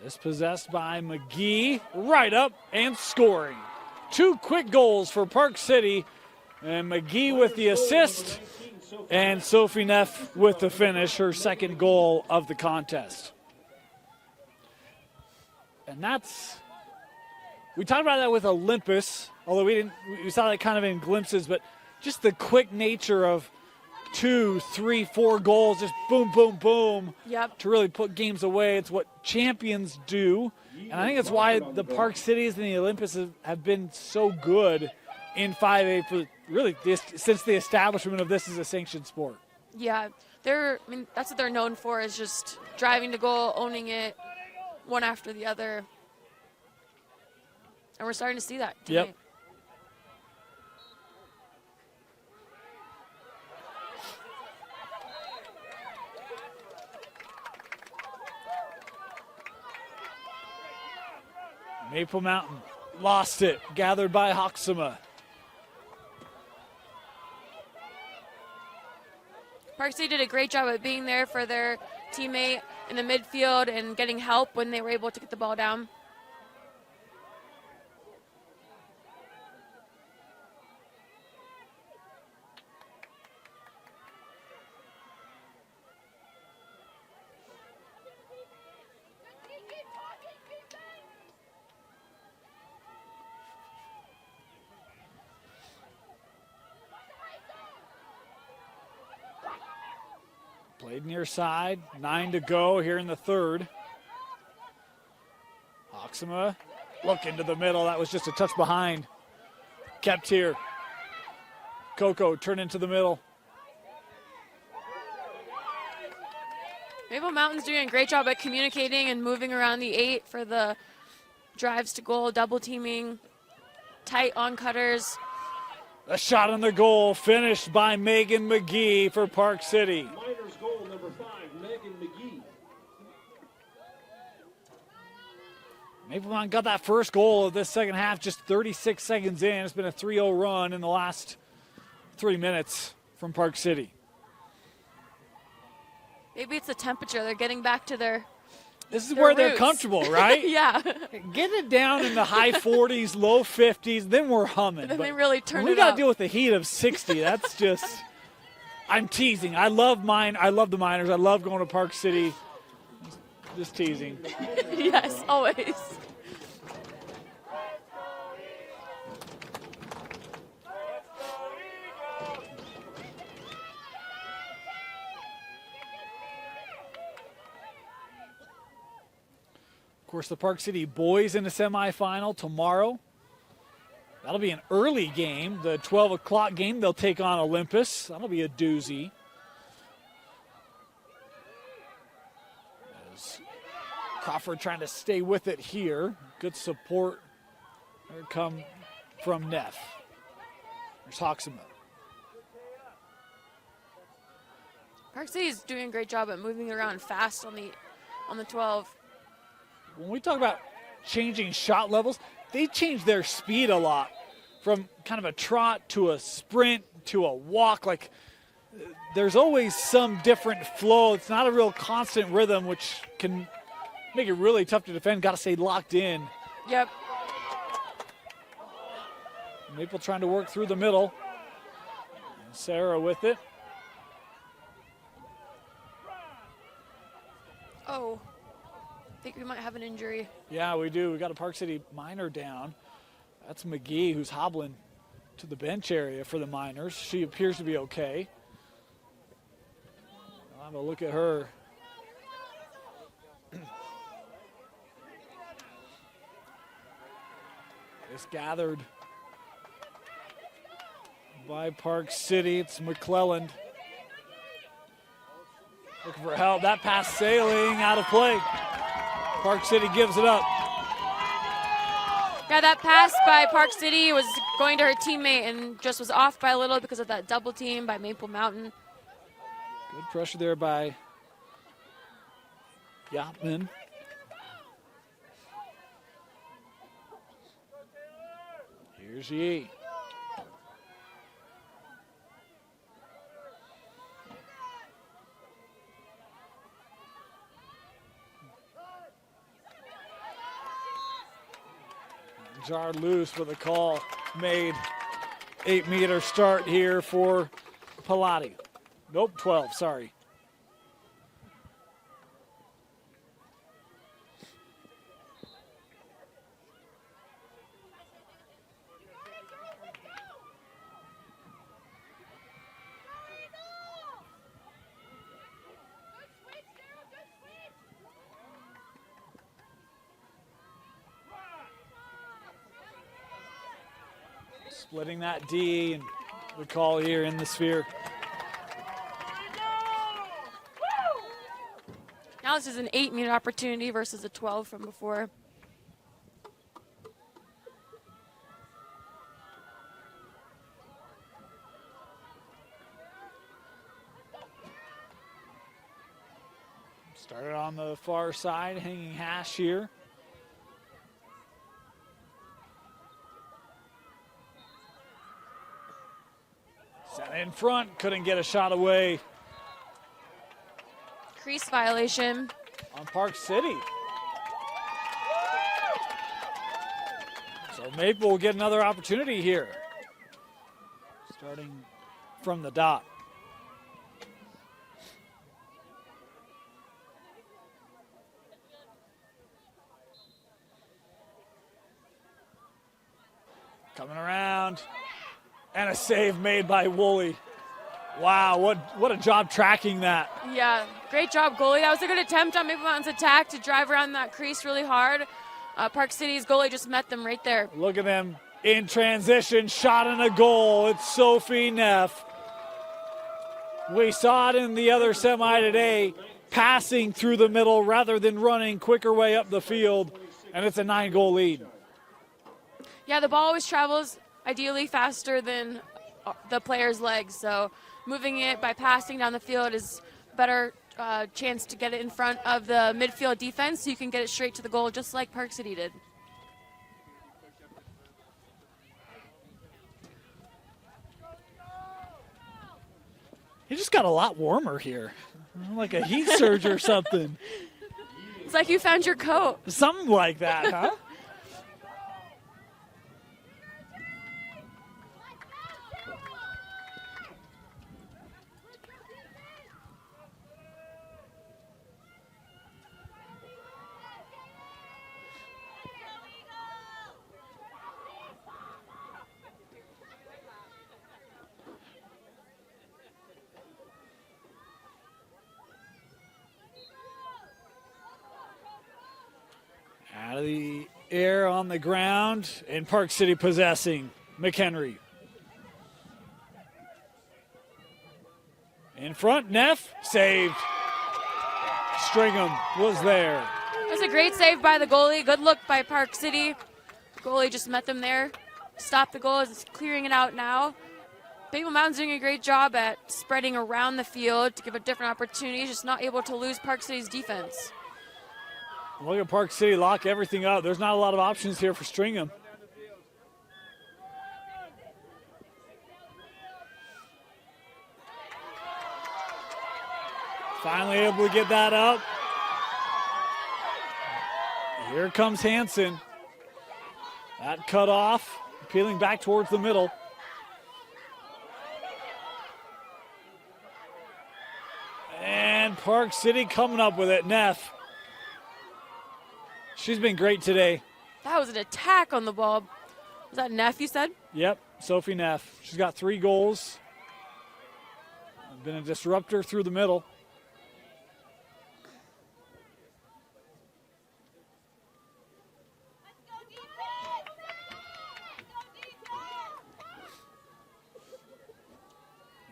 This possessed by McGee, right up and scoring. 2 quick goals for Park City, and McGee with the assist, and Sophie Neff with the finish, her second goal of the contest. And we talked about that with Olympus, although we saw that kind of in glimpses, but just the quick nature of 2, 3, 4 goals, just boom, boom, boom, Yep. to really put games away. It's what champions do. And I think that's why the Park Cities and the Olympus have been so good in 5A for really since the establishment of this as a sanctioned sport. Yeah. That's what they're known for, is just driving to goal, owning it, one after the other. And we're starting to see that tonight. Yep. Maple Mountain lost it, gathered by Hoxema. Park City did a great job at being there for their teammate in the midfield and getting help when they were able to get the ball down. Played near side. 9 to go here in the third. Hoxema, look into the middle. That was just a touch behind. Kept here. Coco turned into the middle. Maple Mountain's doing a great job at communicating and moving around the 8 for the drives to goal, double teaming, tight on cutters. A shot on the goal, finished by Megan McGee for Park City. Miners goal number 5, Megan McGee. Maple Mountain got that first goal of this second half just 36 seconds in. It's been a 3-0 run in the last 3 minutes from Park City. Maybe it's the temperature. They're getting back to their This is their where they're roots. comfortable, right? Yeah. Get it down in the high 40s, low 50s, then we're humming. Then But they really turn we it got up. to deal with the heat of 60. That's just, I'm teasing. I love the Miners. I love going to Park City. Just teasing. Yes, always. Of course, the Park City boys in the semifinal tomorrow. That'll be an early game. The 12 o'clock game, they'll take on Olympus. That'll be a doozy. As Crawford trying to stay with it here. Good support there come from Neff. There's Hoxema. Park City's doing a great job at moving around fast on the 12. When we talk about changing shot levels, they change their speed a lot from kind of a trot to a sprint to a walk. Like, there's always some different flow. It's not a real constant rhythm, which can make it really tough to defend. Got to stay locked in. Yep. Maple trying to work through the middle. And Sarah with it. Oh, I think we might have an injury. Yeah, we do. We got a Park City Miner down. That's McGee, who's hobbling to the bench area for the Miners. She appears to be okay. I'll have a look at her. It's gathered by Park City. It's McClelland. Looking for help. That pass sailing out of play. Park City gives it up. Yeah, that pass by Park City was going to her teammate and just was off by a little because of that double team by Maple Mountain. Good pressure there by Yapman. Here's Yee. Jarred loose with a call made. 8-meter start here for Pilati. Nope, 12, sorry. Splitting that D and the call here in the sphere. Now this is an 8-meter opportunity versus a 12 from before. Started on the far side, hanging hash here. Sent in front, couldn't get a shot away Crease violation. on Park City. So Maple will get another opportunity here. Starting from the dot. Coming around. And a save made by Woolley. Wow, what a job tracking that. Yeah, great job, goalie. That was a good attempt on Maple Mountain's attack to drive around that crease really hard. Park City's goalie just met them right there. Look at them in transition, shot and a goal. It's Sophie Neff. We saw it in the other semi today, passing through the middle rather than running quicker way up the field, and it's a 9-goal lead. Yeah, the ball always travels ideally faster than the player's legs, so moving it by passing down the field is better chance to get it in front of the midfield defense so you can get it straight to the goal just like Park City did. He just got a lot warmer here, like a heat surge or something. It's like you found your coat. Something like that, huh? Out of the air on the ground, and Park City possessing. McHenry. In front, Neff, saved. Stringham was there. That was a great save by the goalie. Good look by Park City. Goalie just met them there. Stopped the goal. It's clearing it out now. Maple Mountain's doing a great job at spreading around the field to give a different opportunity. Just not able to lose Park City's defense. Look at Park City lock everything up. There's not a lot of options here for Stringham. Finally able to get that up. Here comes Hansen. That cut off, peeling back towards the middle. And Park City coming up with it. Neff. She's been great today. That was an attack on the ball. Was that Neff, you said? Yep, Sophie Neff. She's got 3 goals. Been a disruptor through the middle.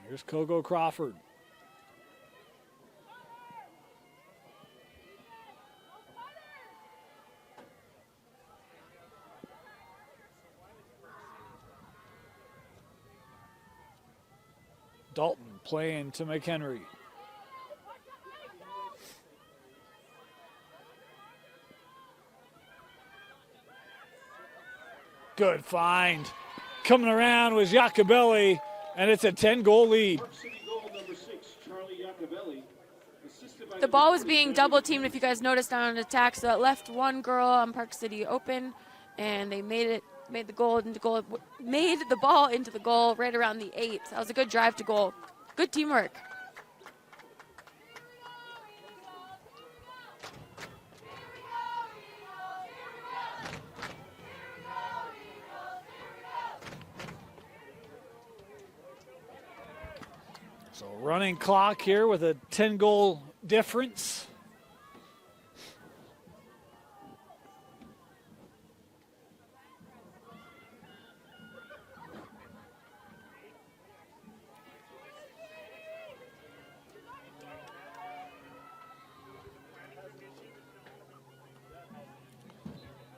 Here's Coco Crawford. Dalton playing to McHenry. Good find. Coming around was Iacobelli, and it's a 10-goal lead. Park City goal number 6, Charlie Iacobelli. Assisted by The ball was being double teamed, if you guys noticed, on an attack, so that left one girl on Park City open, and they made the ball into the goal right around the 8. That was a good drive to goal. Good teamwork. So running clock here with a 10-goal difference.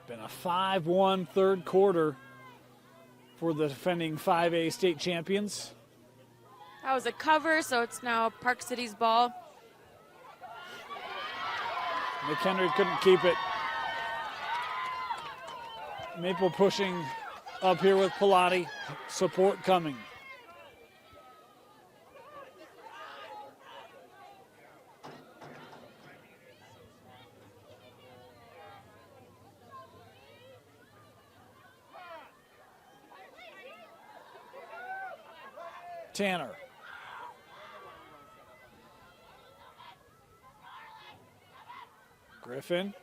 Been a 5-1 third quarter for the defending 5A state champions. That was a cover, so it's now Park City's ball. McHenry couldn't keep it. Maple pushing up here with Pilati. Support coming. Tanner. Griffin.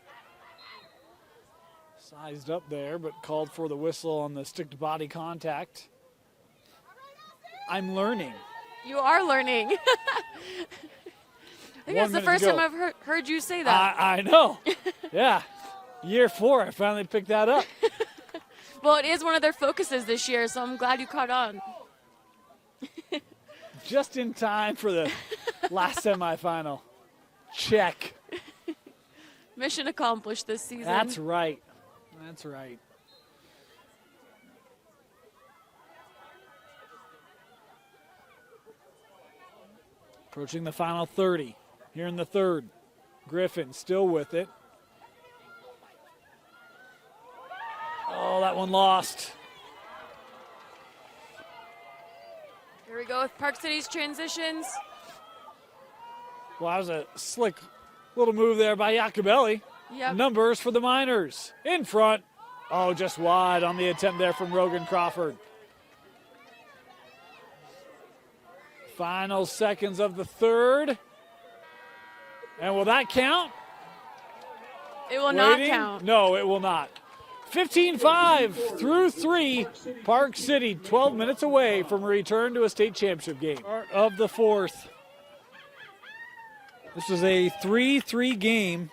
Sized up there, but called for the whistle on the stick-to-body contact. I'm learning. You are learning. I think that's the first time I've heard you say that. I know. Yeah. Year 4, I finally picked that up. Well, it is one of their focuses this year, so I'm glad you caught on. Just in time for the last semifinal. Check. Mission accomplished this season. That's right. That's right. Approaching the final 30 here in the third. Griffin still with it. Oh, that one lost. Here we go with Park City's transitions. Well, that was a slick little move there by Iacobelli. Yep. Numbers for the Miners. In front. Oh, just wide on the attempt there from Rogan Crawford. Final seconds of the third. And will that count? It will not count. No, it will not. 15-5 through 3. Park City 12 minutes away from a return to a state championship game. Part of the fourth. This was a 3-3 game.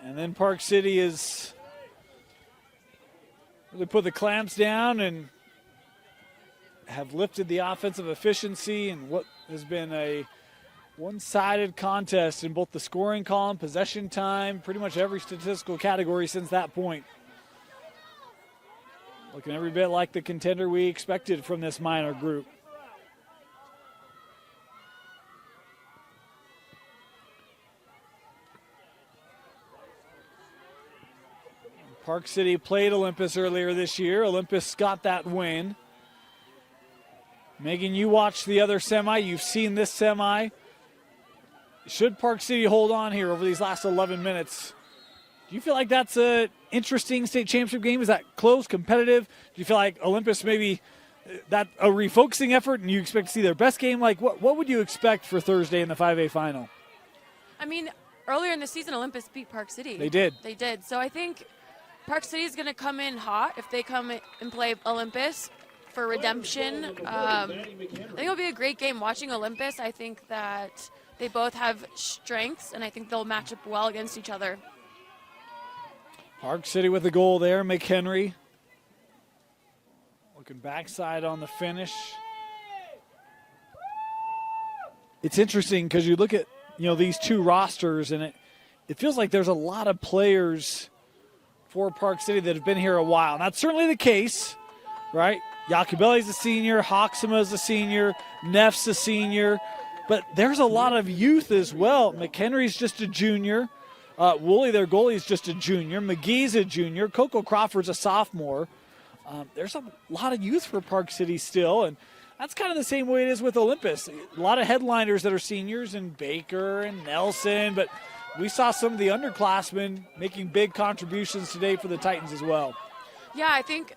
And then Park City is really put the clamps down and have lifted the offensive efficiency in what has been a one-sided contest in both the scoring column, possession time, pretty much every statistical category since that point. Looking every bit like the contender we expected from this Miner group. Park City played Olympus earlier this year. Olympus got that win. Megan, you watched the other semi. You've seen this semi. Should Park City hold on here over these last 11 minutes? Do you feel like that's an interesting state championship game? Is that close, competitive? Do you feel like Olympus maybe that a refocusing effort and you expect to see their best game? Like what would you expect for Thursday in the 5A final? I mean, earlier in the season, Olympus beat Park City. They did. They did. So I think Park City is going to come in hot if they come and play Olympus for redemption. I think it'll be a great game. Watching Olympus, I think that they both have strengths, and I think they'll match up well against each other. Park City with a goal there. McHenry looking backside on the finish. It's interesting because you look at these two rosters, and it feels like there's a lot of players for Park City that have been here a while. And that's certainly the case, right? Iacobelli's a senior, Hoxhama's a senior, Neff's a senior, but there's a lot of youth as well. McHenry's just a junior. Woolley, their goalie, is just a junior. McGee's a junior. Coco Crawford's a sophomore. There's a lot of youth for Park City still, and that's kind of the same way it is with Olympus. A lot of headliners that are seniors, and Baker and Nelson, but we saw some of the underclassmen making big contributions today for the Titans as well. Yeah, I think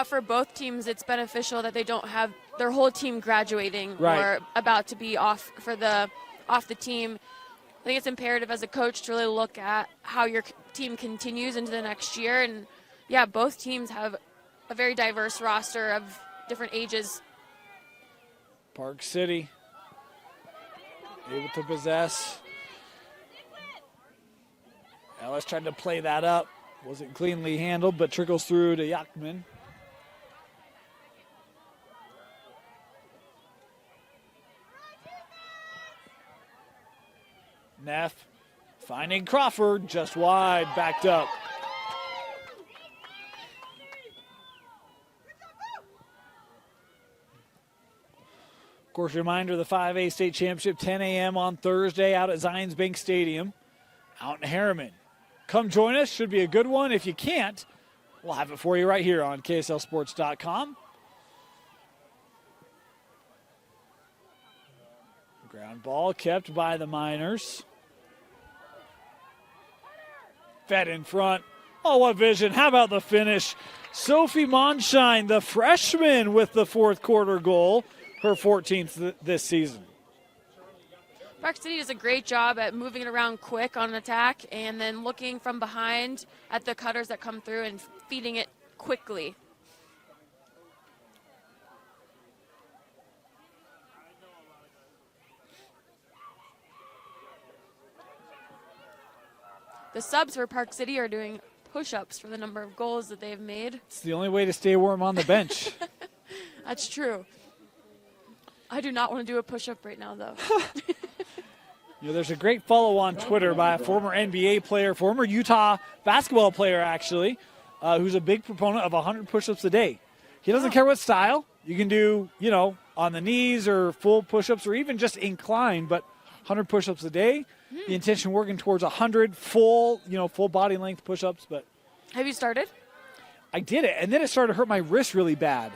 for both teams it's beneficial that they don't have their whole team graduating or about to be off the team. I think it's imperative as a coach to really look at how your team continues into the next year. And, yeah, both teams have a very diverse roster of different ages. Park City able to possess. Ellis tried to play that up. Wasn't cleanly handled, but trickles through to Yachman. Neff finding Crawford, just wide, backed up. Of course, reminder, the 5A State Championship, 10 a.m. on Thursday out at Zions Bank Stadium, out in Harriman. Come join us. Should be a good one. If you can't, we'll have it for you right here on KSLSports.com. Ground ball kept by the Miners. Fed in front. Oh, what vision. How about the finish? Sophie Monshine, the freshman, with the fourth quarter goal, her 14th this season. Park City does a great job at moving it around quick on an attack and then looking from behind at the cutters that come through and feeding it quickly. The subs for Park City are doing push-ups for the number of goals that they've made. It's the only way to stay warm on the bench. That's true. I do not want to do a push-up right now, though. There's a great follow on Twitter by a former NBA player, former Utah basketball player, actually, who's a big proponent of 100 push-ups a day. He doesn't care what style. You can do, on the knees or full push-ups or even just incline, but 100 push-ups a day. The intention working towards 100 full body length push-ups. But have you started? I did it, and then it started to hurt my wrist really bad.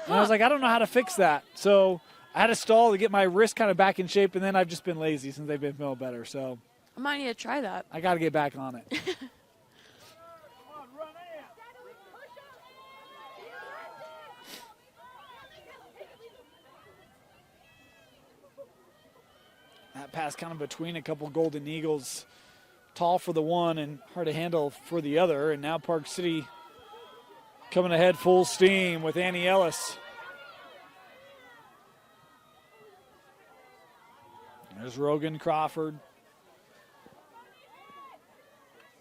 And I was like, I don't know how to fix that. So I had to stall to get my wrist kind of back in shape, and then I've just been lazy since they've been feeling better. So I might need to try that. I got to get back on it. That pass kind of between a couple Golden Eagles. Tall for the one and hard to handle for the other. And now Park City coming ahead full steam with Annie Ellis. There's Rogan Crawford.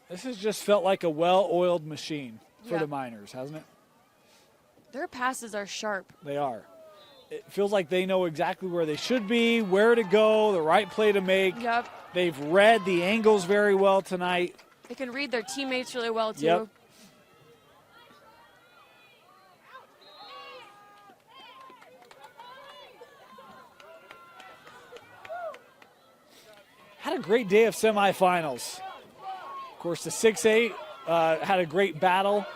This has just felt like a well-oiled machine for the Miners, hasn't it? Their passes are sharp. They are. It feels like they know exactly where they should be, where to go, the right play to make. Yep. They've read the angles very well tonight. They can read their teammates really well, too. Yep. Had a great day of semifinals. Of course, the 6A had a great battle.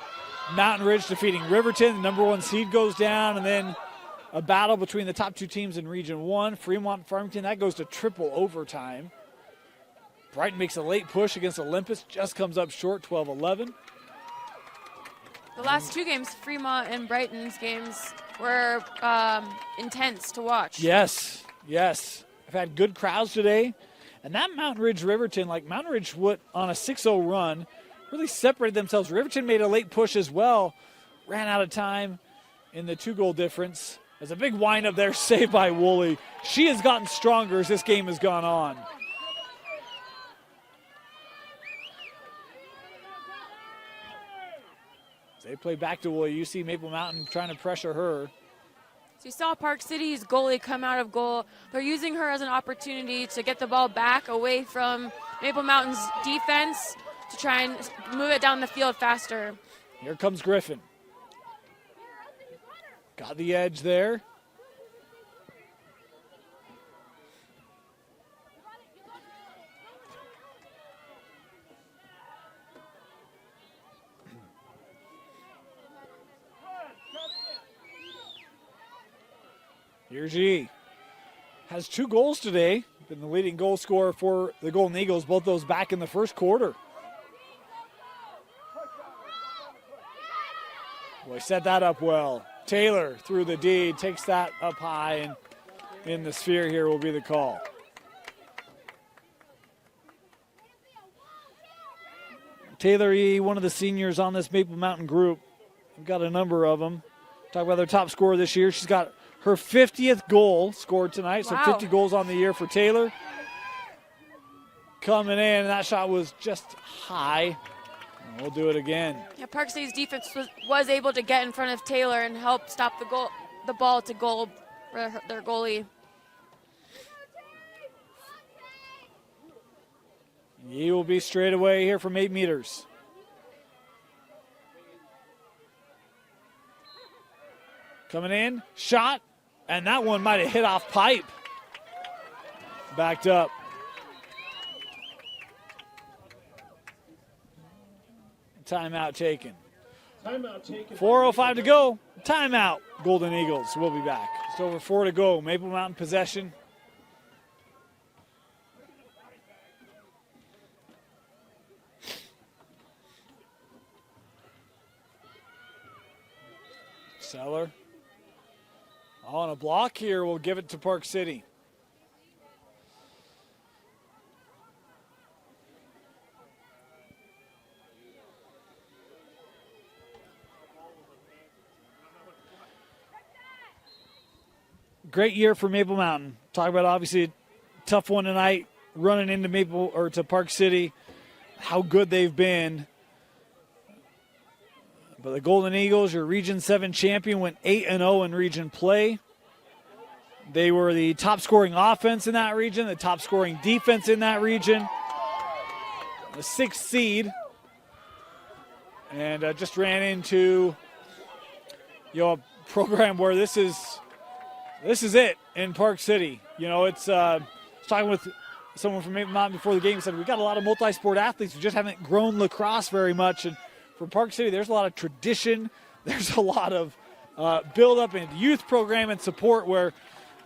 Mountain Ridge defeating Riverton. The number 1 seed goes down, and then a battle between the top 2 teams in Region 1. Fremont Farmington, that goes to triple overtime. Brighton makes a late push against Olympus, just comes up short, 12-11. The last 2 games, Fremont and Brighton's games, were intense to watch. Yes. I've had good crowds today. And that Mountain Ridge Riverton, like Mountain Ridge went on a 6-0 run, really separated themselves. Riverton made a late push as well, ran out of time in the 2-goal difference. There's a big windup there, saved by Woolley. She has gotten stronger as this game has gone on. As they play back to Woolley, you see Maple Mountain trying to pressure her. So you saw Park City's goalie come out of goal. They're using her as an opportunity to get the ball back away from Maple Mountain's defense to try and move it down the field faster. Here comes Griffin. Got the edge there. Here's G. Has 2 goals today. Been the leading goal scorer for the Golden Eagles, both those back in the first quarter. Boy, set that up well. Taylor through the D, takes that up high, and in the sphere here will be the call. Taylor E., one of the seniors on this Maple Mountain group. We've got a number of them. Talk about their top scorer this year. She's got her 50th goal scored tonight, so 50 goals on the year for Taylor. Coming in, that shot was just high. And we'll do it again. Yeah, Park City's defense was able to get in front of Taylor and help stop the ball to goal for their goalie. He will be straight away here from 8 meters. Coming in, shot, and that one might have hit off pipe. Backed up. Timeout taken. Timeout taken. 4:05 to go. Timeout. Golden Eagles. We'll be back. Just over 4 to go. Maple Mountain possession. Seller. On a block here, we'll give it to Park City. Great year for Maple Mountain. Talk about obviously a tough one tonight, running into to Park City. how good they've been. But the Golden Eagles, your Region 7 champion, went 8-0 in region play. They were the top scoring offense in that region, the top scoring defense in that region, the 6th seed, and just ran into a program where this is it in Park City. It's I was talking with someone from Maple Mountain before the game, said we got a lot of multi-sport athletes who just haven't grown lacrosse very much, and for Park City, there's a lot of tradition. There's a lot of build-up and youth program and support where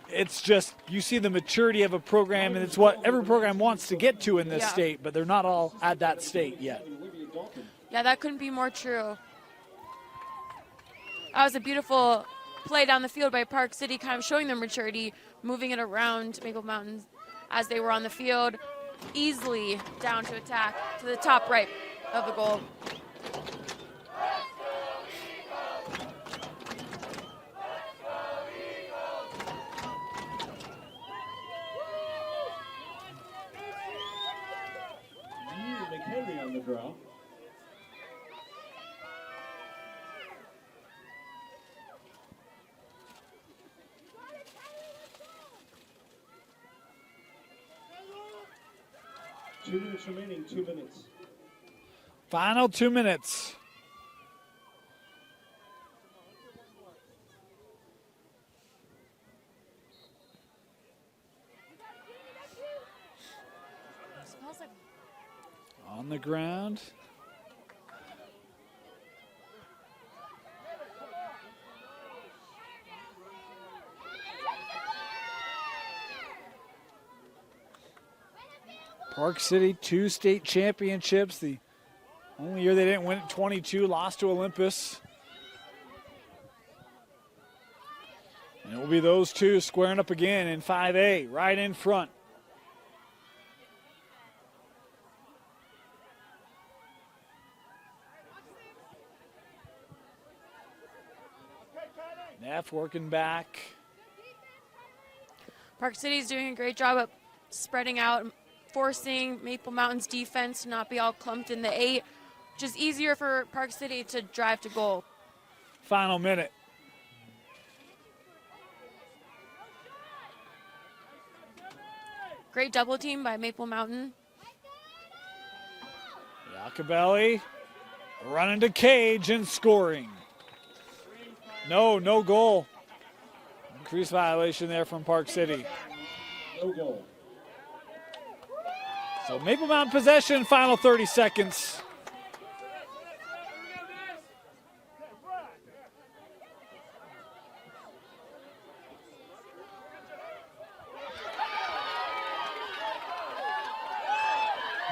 it's just you see the maturity of a program, and it's what every program wants to get to in this state, but they're not all at that state yet. Yeah, that couldn't be more true. That was a beautiful play down the field by Park City, kind of showing their maturity, moving it around Maple Mountain as they were on the field, easily down to attack to the top right of the goal. McHenry on the draw. Two minutes remaining, 2 minutes. Final 2 minutes. Smells like On the ground. Park City, 2 state championships. The only year they didn't win at 22, lost to Olympus. And it will be those two squaring up again in 5A, right in front. Neff working back. Park City's doing a great job of spreading out, forcing Maple Mountain's defense to not be all clumped in the 8, which is easier for Park City to drive to goal. Final minute. Great double team by Maple Mountain. Iacobelli running to Cage and scoring. No goal. Increased violation there from Park City. No goal. So Maple Mountain possession, final 30 seconds.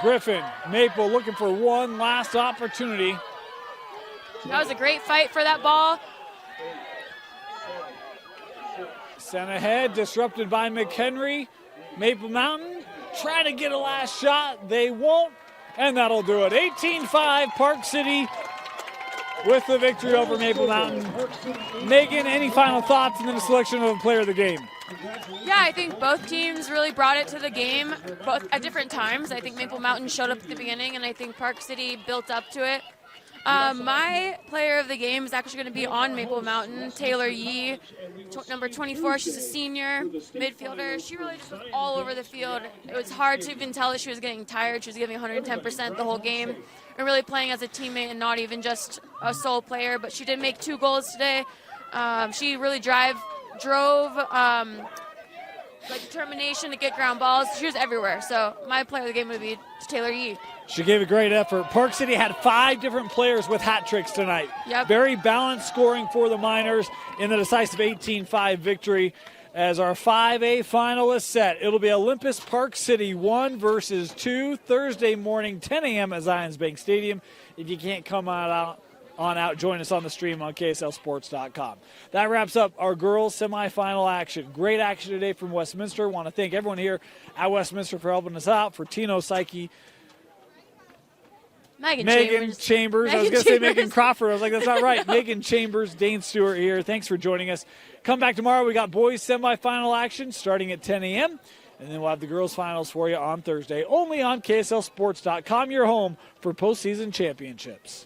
Griffin, Maple looking for one last opportunity. That was a great fight for that ball. Sent ahead, disrupted by McHenry. Maple Mountain trying to get a last shot. They won't, and that'll do it. 18-5, Park City with the victory over Maple Mountain. Megan, any final thoughts and then a selection of a player of the game? Yeah, I think both teams really brought it to the game, both at different times. I think Maple Mountain showed up at the beginning, and I think Park City built up to it. My player of the game is actually going to be on Maple Mountain, Taylor Yee, number 24. She's a senior midfielder. She really just was all over the field. It was hard to even tell that she was getting tired. She was giving 110% the whole game and really playing as a teammate and not even just a sole player. But she did make 2 goals today. She really drove determination to get ground balls. She was everywhere. So my player of the game would be Taylor Yee. She gave a great effort. Park City had 5 different players with hat tricks tonight. Yep. Very balanced scoring for the Miners in the decisive 18-5 victory. As our 5A final is set, it'll be Olympus Park City 1 versus 2 Thursday morning, 10 a.m. at Zions Bank Stadium. If you can't come on out, join us on the stream on KSLSports.com. That wraps up our girls semifinal action. Great action today from Westminster. Want to thank everyone here at Westminster for helping us out. For Tino Psyche, Megan Chambers. I was going to say Megan Crawford. I was like, that's not right. Megan Chambers, Dane Stewart here. Thanks for joining us. Come back tomorrow. We got boys semifinal action starting at 10 a.m. And then we'll have the girls' finals for you on Thursday, only on KSLSports.com, your home for postseason championships.